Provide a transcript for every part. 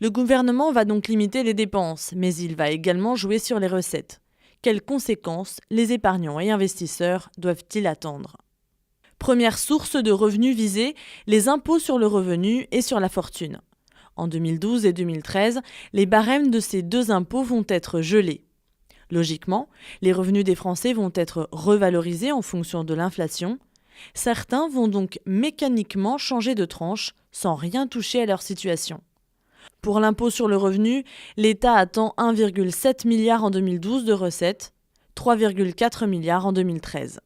Le gouvernement va donc limiter les dépenses, mais il va également jouer sur les recettes. Quelles conséquences les épargnants et investisseurs doivent-ils attendre ? Première source de revenus visée, les impôts sur le revenu et sur la fortune. En 2012 et 2013, les barèmes de ces deux impôts vont être gelés. Logiquement, les revenus des Français vont être revalorisés en fonction de l'inflation. Certains vont donc mécaniquement changer de tranche sans rien toucher à leur situation. Pour l'impôt sur le revenu, l'État attend 1,7 milliard en 2012 de recettes, 3,4 milliards en 2013.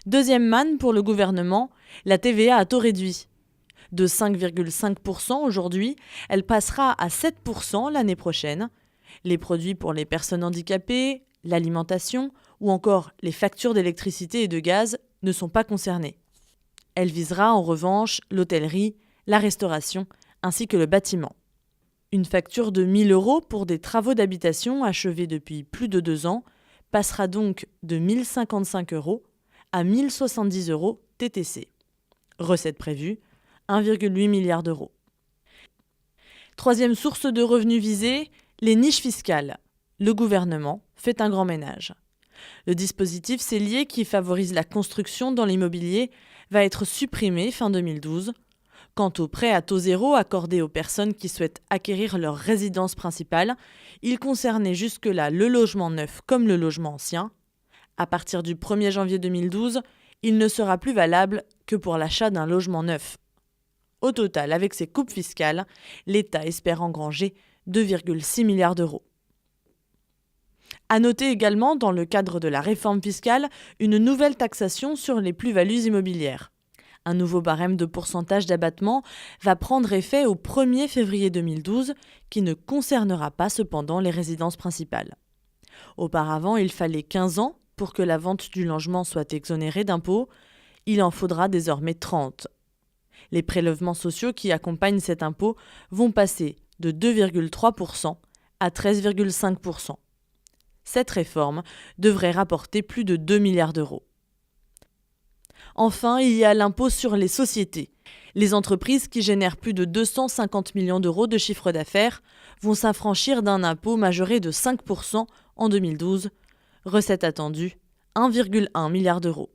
Deuxième manne pour le gouvernement, la TVA à taux réduit. De 5,5% aujourd'hui, elle passera à 7% l'année prochaine. Les produits pour les personnes handicapées, l'alimentation ou encore les factures d'électricité et de gaz ne sont pas concernées. Elle visera en revanche l'hôtellerie, la restauration ainsi que le bâtiment. Une facture de 1 000 € pour des travaux d'habitation achevés depuis plus de 2 ans passera donc de 1 055 € à 1 070 € TTC. Recette prévue, 1,8 milliard d'euros. Troisième source de revenus visée, les niches fiscales. Le gouvernement fait un grand ménage. Le dispositif Célier, qui favorise la construction dans l'immobilier, va être supprimé fin 2012. Quant aux prêts à taux zéro accordés aux personnes qui souhaitent acquérir leur résidence principale, ils concernaient jusque-là le logement neuf comme le logement ancien. À partir du 1er janvier 2012, il ne sera plus valable que pour l'achat d'un logement neuf. Au total, avec ces coupes fiscales, l'État espère engranger 2,6 milliards d'euros. À noter également, dans le cadre de la réforme fiscale, une nouvelle taxation sur les plus-values immobilières. Un nouveau barème de pourcentage d'abattement va prendre effet au 1er février 2012, qui ne concernera pas cependant les résidences principales. Auparavant, il fallait 15 ans pour que la vente du logement soit exonérée d'impôts. Il en faudra désormais 30. Les prélèvements sociaux qui accompagnent cet impôt vont passer de 2,3% à 13,5%. Cette réforme devrait rapporter plus de 2 milliards d'euros. Enfin, il y a l'impôt sur les sociétés. Les entreprises qui génèrent plus de 250 millions d'euros de chiffre d'affaires vont s'affranchir d'un impôt majoré de 5% en 2012. Recette attendue, 1,1 milliard d'euros.